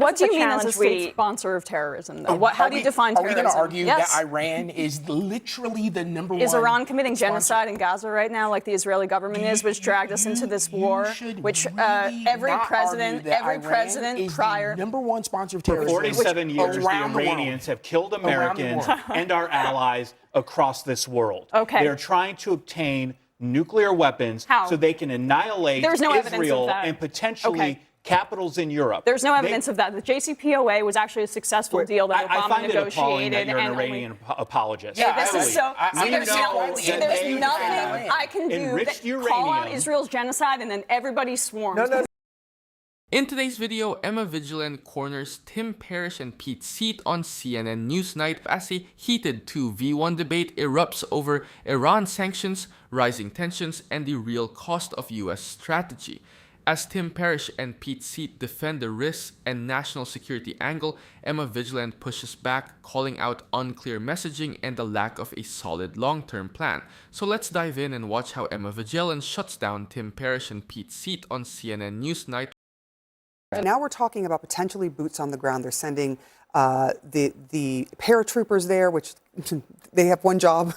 What do you mean as a state sponsor of terrorism, though? How do you define terrorism? Are we going to argue that Iran is literally the number one? Is Iran committing genocide in Gaza right now, like the Israeli government is, which dragged us into this war, which every president prior... number one sponsor of terrorism. For 47 years, the Iranians have killed Americans and our allies across this world. Okay. They're trying to obtain nuclear weapons so they can annihilate Israel and potentially capitals in Europe. There's no evidence of that. The JCPOA was actually a successful deal that Obama I find negotiated. it appalling that you're an Iranian apologist. Yeah, this is so. There's nothing I can do that call out Israel's genocide and then everybody swarms. In today's video, Emma Vigeland corners Tim Parrish and Pete Seat on CNN NewsNight as a heated 2v1 debate erupts over Iran sanctions, rising tensions, and the real cost of US strategy. As Tim Parrish and Pete Seat defend the risks and national security angle, Emma Vigeland pushes back, calling out unclear messaging and the lack of a solid long-term plan. So let's dive in and watch how Emma Vigeland shuts down Tim Parrish and Pete Seat on CNN NewsNight. Now we're talking about potentially boots on the ground. They're sending the paratroopers there, which they have one job.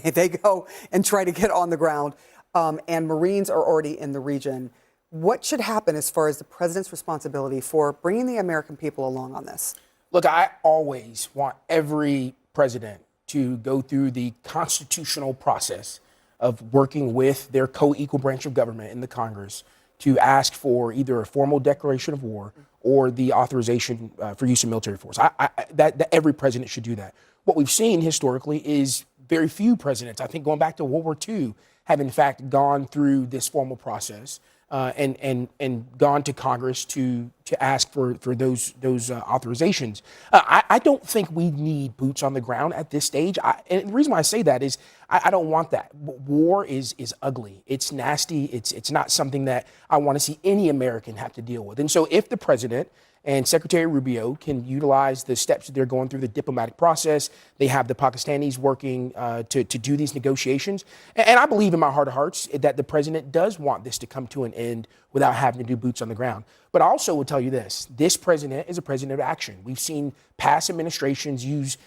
they go and try to get on the ground. And Marines are already in the region. What should happen as far as the president's responsibility for bringing the American people along on this? Look, I always want every president to go through the constitutional process of working with their co-equal branch of government in the Congress to ask for either a formal declaration of war or the authorization for use of military force. That every president should do that. What we've seen historically is very few presidents, I think going back to World War II, have in fact gone through this formal process and gone to Congress to ask for those authorizations. I don't think we need boots on the ground at this stage. And the reason why I say that is I don't want that. War is ugly. It's nasty. It's not something that I want to see any American have to deal with. And so if the president and Secretary Rubio can utilize the steps that they're going through the diplomatic process, they have the Pakistanis working to do these negotiations. And I believe in my heart of hearts that the president does want this to come to an end without having to do boots on the ground. But I also will tell you this president is a president of action. We've seen past administrations use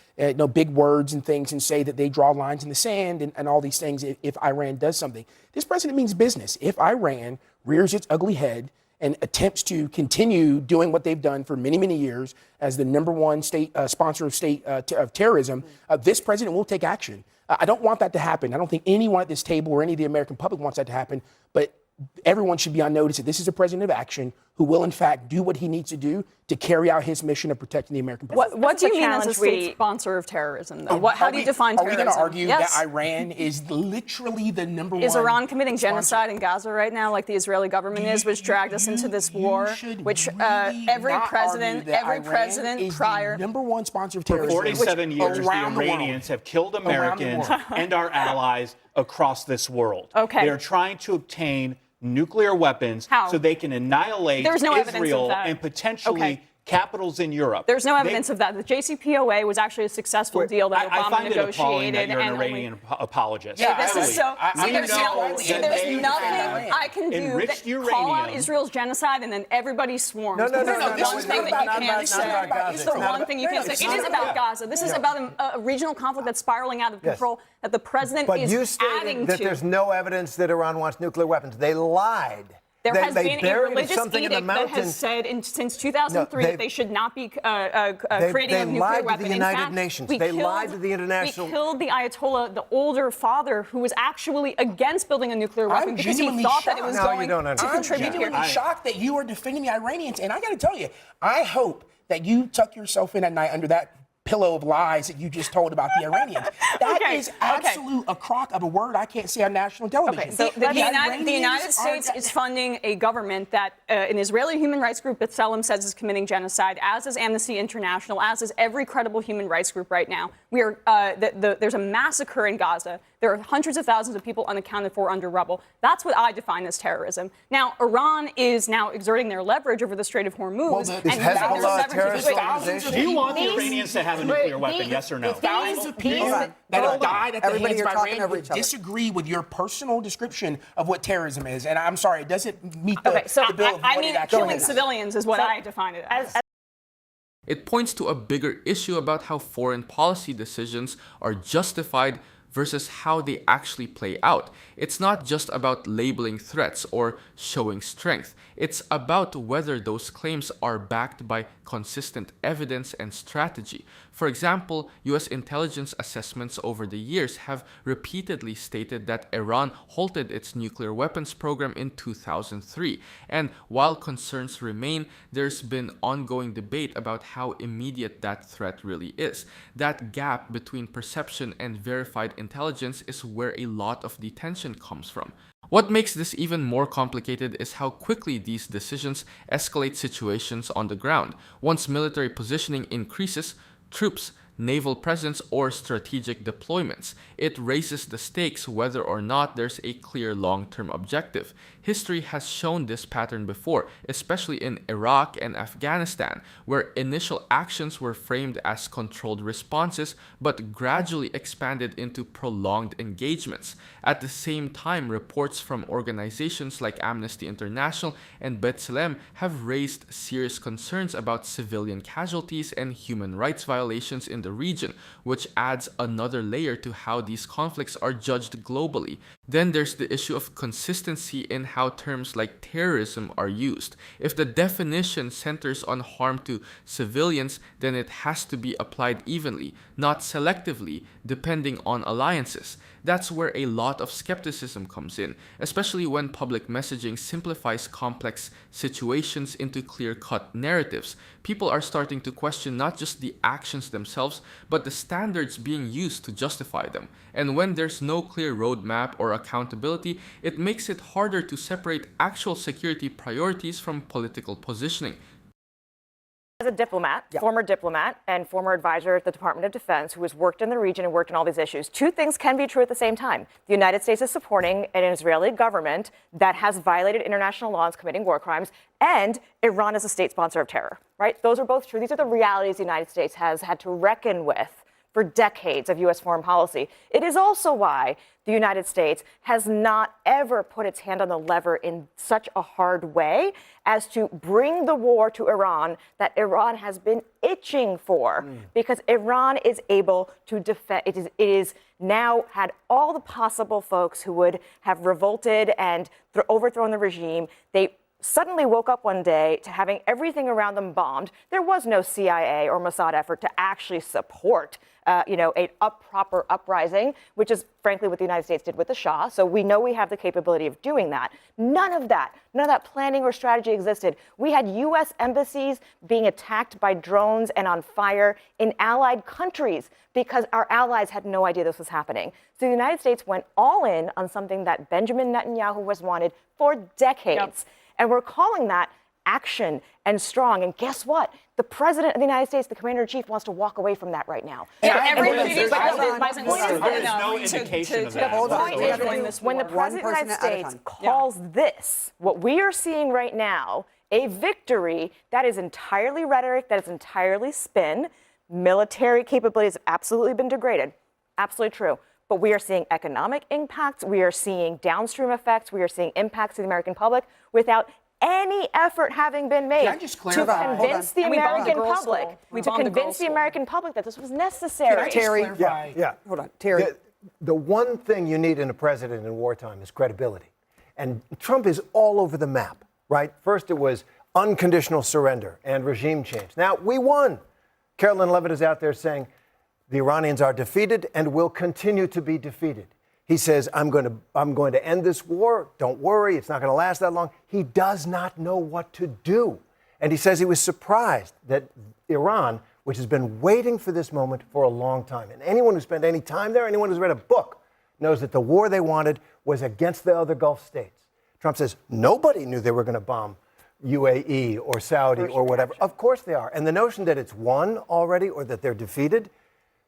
big words and things and say that they draw lines in the sand and all these things if Iran does something. This president means business. If Iran rears its ugly head and attempts to continue doing what they've done for many, many years as the number one state sponsor of terrorism, this president will take action. I don't want that to happen. I don't think anyone at this table or any of the American public wants that to happen, but everyone should be on notice that this is a president of action who will, in fact, do what he needs to do to carry out his mission of protecting the American public. What do you mean as a state sponsor of terrorism, though? How do you define terrorism? Are we going to argue that Iran is literally the number one? Is Iran committing genocide in Gaza right now, like the Israeli government is, which dragged us into this war, which every president prior... number one sponsor of terrorism. For 47 years, the Iranians have killed Americans and our allies across this world. Okay. They're trying to obtain nuclear weapons so they can annihilate Israel and potentially capitals in Europe. There's no evidence of that. The JCPOA was actually a successful deal that Obama negotiated. I find it appalling that you're an Iranian apologist. Yeah, this is so. There's nothing I can do that call out Israel's genocide and then everybody swarms. No. This is the one thing that you can't say. It's the one thing you can't say. It is about Gaza. This is about a regional conflict that's spiraling out of control that the president is adding to. But you stated that there's no evidence that Iran wants nuclear weapons. They lied. There has been a religious edict that has said since 2003 that they should not be creating a nuclear weapon. They lied to the United Nations. They lied to the international. We killed the Ayatollah, the older father, who was actually against building a nuclear weapon because he thought that it was going to contribute here. I'm genuinely shocked that you are defending the Iranians. And I got to tell you, I hope that you tuck yourself in at night under that pillow of lies that you just told about the Iranians. That is absolute a crock of a word I can't say on national television. So the United States is funding a government that an Israeli human rights group that Selim says is committing genocide, as is Amnesty International, as is every credible human rights group right now. We are there's a massacre in Gaza. There are hundreds of thousands of people unaccounted for under rubble. That's what I define as terrorism. Now, Iran is now exerting their leverage over the Strait of Hormuz. Is Hezbollah a terrorist organization? Do you want the Iranians to have a nuclear weapon, yes or no? Thousands of people that have died at the hands of Iran would disagree with your personal description of what terrorism is. And I'm sorry, it doesn't meet the bill of what it actually is. Killing civilians is what I define it as. It points to a bigger issue about how foreign policy decisions are justified versus how they actually play out. It's not just about labeling threats or showing strength. It's about whether those claims are backed by consistent evidence and strategy. For example, US intelligence assessments over the years have repeatedly stated that Iran halted its nuclear weapons program in 2003. And while concerns remain, there's been ongoing debate about how immediate that threat really is. That gap between perception and verified intelligence is where a lot of the tension comes from. What makes this even more complicated is how quickly these decisions escalate situations on the ground. Once military positioning increases, troops, naval presence, or strategic deployments, it raises the stakes whether or not there's a clear long-term objective. History has shown this pattern before, especially in Iraq and Afghanistan, where initial actions were framed as controlled responses but gradually expanded into prolonged engagements. At the same time, reports from organizations like Amnesty International and B'Tselem have raised serious concerns about civilian casualties and human rights violations in the region, which adds another layer to how these conflicts are judged globally. Then there's the issue of consistency in how terms like terrorism are used. If the definition centers on harm to civilians, then it has to be applied evenly, not selectively, depending on alliances. That's where a lot of skepticism comes in, especially when public messaging simplifies complex situations into clear-cut narratives. People are starting to question not just the actions themselves, but the standards being used to justify them. And when there's no clear roadmap or accountability, it makes it harder to separate actual security priorities from political positioning. As a diplomat, former diplomat, and former advisor at the Department of Defense who has worked in the region and worked on all these issues, two things can be true at the same time. The United States is supporting an Israeli government that has violated international law and is committing war crimes, and Iran is a state sponsor of terror, right? Those are both true. These are the realities the United States has had to reckon with for decades of U.S. foreign policy. It is also why the United States has not ever put its hand on the lever in such a hard way as to bring the war to Iran that Iran has been itching for, because Iran is able to defend. It is now had all the possible folks who would have revolted and overthrown the regime. They suddenly woke up one day to having everything around them bombed. There was no CIA or Mossad effort to actually support a proper uprising, which is frankly what the United States did with the Shah. So we know we have the capability of doing that. None of that planning or strategy existed. We had U.S. embassies being attacked by drones and on fire in allied countries because our allies had no idea this was happening. So the United States went all in on something that Benjamin Netanyahu has wanted for decades. Yep. And we're calling that action and strong. And guess what? The president of the United States, the commander-in-chief, wants to walk away from that right now. There's no indication of that. When the president of the United States calls this, what we are seeing right now, a victory that is entirely rhetoric, that is entirely spin. Military capabilities have absolutely been degraded. Absolutely true. But we are seeing economic impacts. We are seeing downstream effects. We are seeing impacts to the American public without any effort having been made to convince the American public, that this was necessary. Terry, hold on, Terry. The one thing you need in a president in wartime is credibility. And Trump is all over the map, right? First it was unconditional surrender and regime change. Now we won. Carolyn Levitt is out there saying the Iranians are defeated and will continue to be defeated. He says, I'm going to end this war. Don't worry, it's not going to last that long. He does not know what to do. And he says he was surprised that Iran, which has been waiting for this moment for a long time, and anyone who spent any time there, anyone who's read a book, knows that the war they wanted was against the other Gulf states. Trump says nobody knew they were going to bomb UAE or Saudi or whatever. Of course they are. And the notion that it's won already or that they're defeated,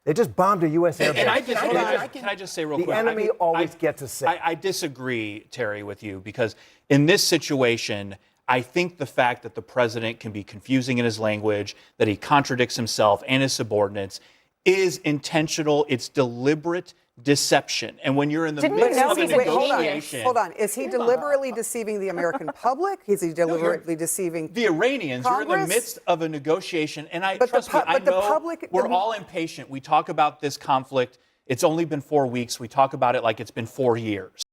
they just bombed a U.S. air base. Can I just say real quick? The enemy always gets a say. I disagree, Terry, with you, because in this situation, I think the fact that the president can be confusing in his language, that he contradicts himself and his subordinates, is intentional. It's deliberate deception. And when you're in the midst of a negotiation... Hold on. Is he deliberately deceiving the American public? Is he deliberately deceiving the Iranians? Congress? You're in the midst of a negotiation. And trust me, I know we're all impatient. We talk about this conflict. It's only been 4 weeks. We talk about it like it's been 4 years.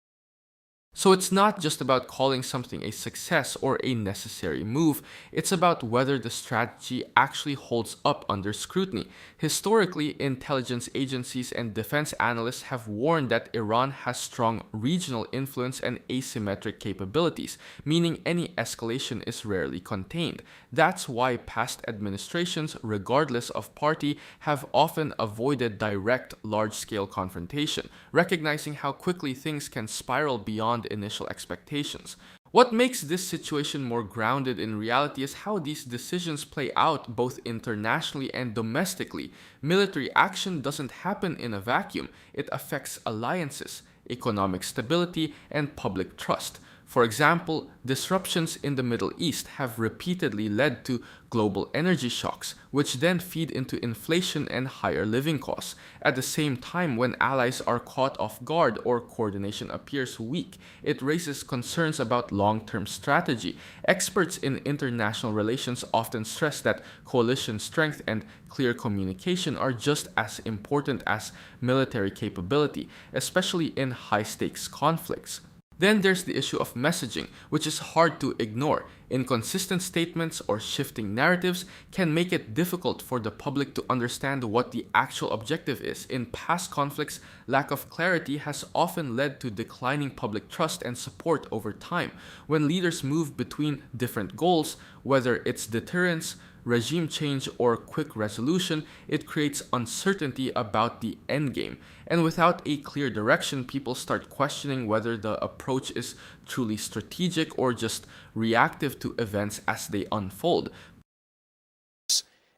So it's not just about calling something a success or a necessary move, it's about whether the strategy actually holds up under scrutiny. Historically, intelligence agencies and defense analysts have warned that Iran has strong regional influence and asymmetric capabilities, meaning any escalation is rarely contained. That's why past administrations, regardless of party, have often avoided direct, large-scale confrontation, recognizing how quickly things can spiral beyond initial expectations. What makes this situation more grounded in reality is how these decisions play out both internationally and domestically. Military action doesn't happen in a vacuum. It affects alliances, economic stability, and public trust. For example, disruptions in the Middle East have repeatedly led to global energy shocks, which then feed into inflation and higher living costs. At the same time, when allies are caught off guard or coordination appears weak, it raises concerns about long-term strategy. Experts in international relations often stress that coalition strength and clear communication are just as important as military capability, especially in high-stakes conflicts. Then there's the issue of messaging, which is hard to ignore. Inconsistent statements or shifting narratives can make it difficult for the public to understand what the actual objective is. In past conflicts, lack of clarity has often led to declining public trust and support over time. When leaders move between different goals, whether it's deterrence, regime change, or quick resolution, it creates uncertainty about the endgame. And without a clear direction, people start questioning whether the approach is truly strategic or just reactive to events as they unfold.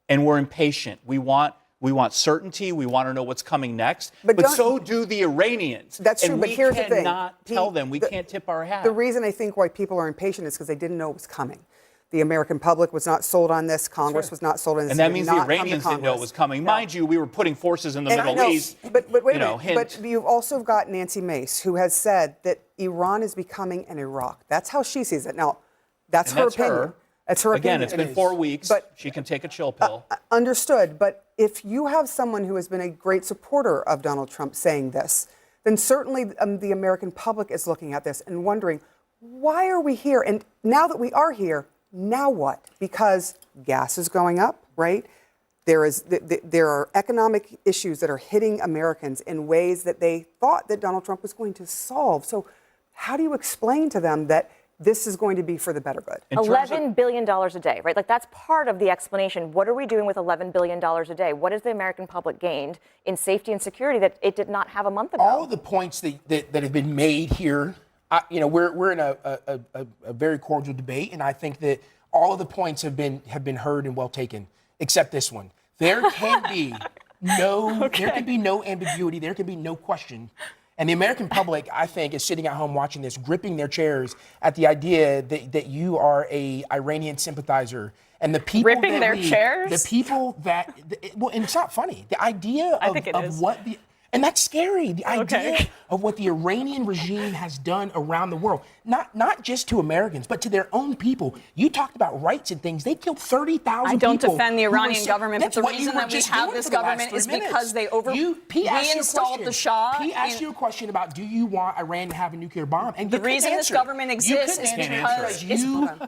And we're impatient. We want certainty. We want to know what's coming next. But so do the Iranians. That's true, but here's the thing. We cannot tell them. We can't tip our hat. The reason I think why people are impatient is because they didn't know it was coming. The American public was not sold on this. Congress was not sold on this. And that means the Iranians didn't know it was coming. No. Mind you, we were putting forces in the Middle East. But wait a minute. But you've also got Nancy Mace, who has said that Iran is becoming an Iraq. That's how she sees it. Now, that's her opinion. That's her opinion. Again, it's been 4 weeks. But she can take a chill pill. Understood. But if you have someone who has been a great supporter of Donald Trump saying this, then certainly the American public is looking at this and wondering, why are we here? And now that we are here, now what? Because gas is going up, right? There are economic issues that are hitting Americans in ways that they thought that Donald Trump was going to solve. So how do you explain to them that this is going to be for the better good? $11 billion a day, right? Like, that's part of the explanation. What are we doing with $11 billion a day? What has the American public gained in safety and security that it did not have a month ago? All of the points that have been made here, we're in a very cordial debate, and I think that all of the points have been heard and well taken, except this one. There can be no ambiguity. There can be no question. And the American public, I think, is sitting at home watching this, gripping their chairs at the idea that you are a Iranian sympathizer. And the people gripping their chairs? The people that, and it's not funny. The idea of what the, and that's scary. The idea of what the Iranian regime has done around the world, not just to Americans, but to their own people. You talked about rights and things. They killed 30,000 people. I don't defend the Iranian government, but the reason that we have this government is because they reinstalled the Shah. He asked you a question about, do you want Iran to have a nuclear bomb? And the reason this government exists is because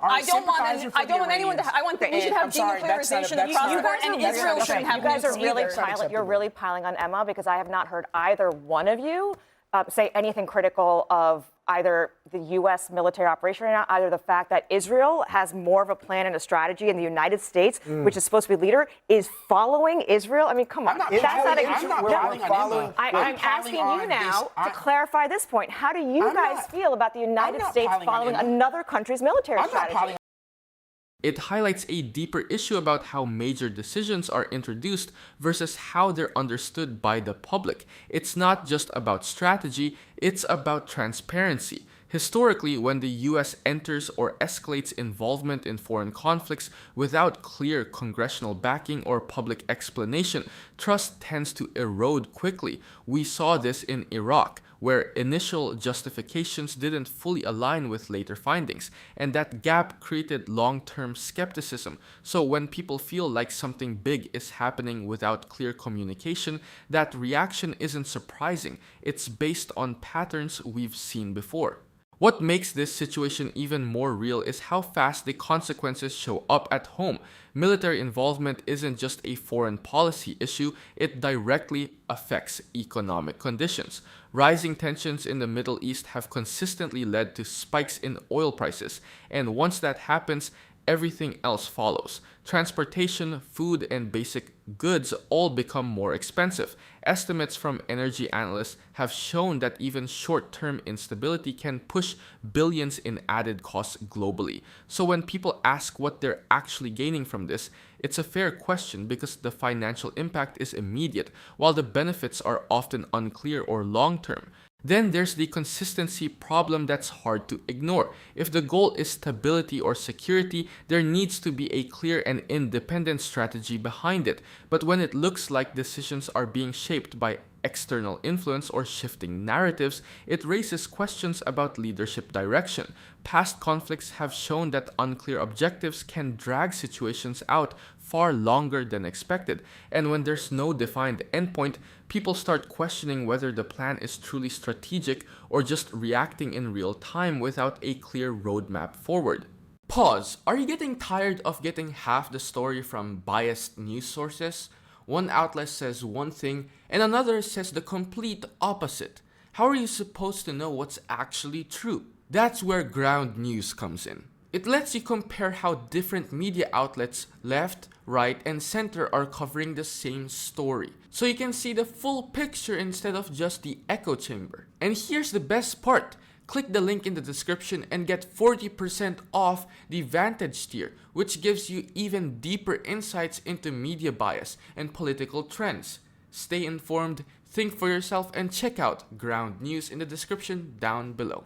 I don't want anyone to. We should have denuclearization across the board, and Israel shouldn't have nukes. You're really piling on Emma, because I have not heard either one of you say anything critical of either the U.S. military operation right now, either the fact that Israel has more of a plan and a strategy, and the United States, which is supposed to be leader, is following Israel. I mean, come on. I'm asking you now to clarify this point. How do you guys feel about the United States following another country's military strategy? It highlights a deeper issue about how major decisions are introduced versus how they're understood by the public. It's not just about strategy, it's about transparency. Historically, when the US enters or escalates involvement in foreign conflicts without clear congressional backing or public explanation, trust tends to erode quickly. We saw this in Iraq, where initial justifications didn't fully align with later findings, and that gap created long-term skepticism. So when people feel like something big is happening without clear communication, that reaction isn't surprising. It's based on patterns we've seen before. What makes this situation even more real is how fast the consequences show up at home. Military involvement isn't just a foreign policy issue, it directly affects economic conditions. Rising tensions in the Middle East have consistently led to spikes in oil prices, and once that happens, everything else follows. Transportation, food, and basic goods all become more expensive. Estimates from energy analysts have shown that even short-term instability can push billions in added costs globally. So when people ask what they're actually gaining from this, it's a fair question because the financial impact is immediate, while the benefits are often unclear or long-term. Then there's the consistency problem that's hard to ignore. If the goal is stability or security, there needs to be a clear and independent strategy behind it. But when it looks like decisions are being shaped by external influence or shifting narratives, it raises questions about leadership direction. Past conflicts have shown that unclear objectives can drag situations out far longer than expected, and when there's no defined endpoint, people start questioning whether the plan is truly strategic or just reacting in real time without a clear roadmap forward. Pause. Are you getting tired of getting half the story from biased news sources? One outlet says one thing and another says the complete opposite. How are you supposed to know what's actually true? That's where ground news comes in. It lets you compare how different media outlets, left, right, and center are covering the same story. So you can see the full picture instead of just the echo chamber. And here's the best part. Click the link in the description and get 40% off the Vantage tier, which gives you even deeper insights into media bias and political trends. Stay informed, think for yourself, and check out Ground News in the description down below.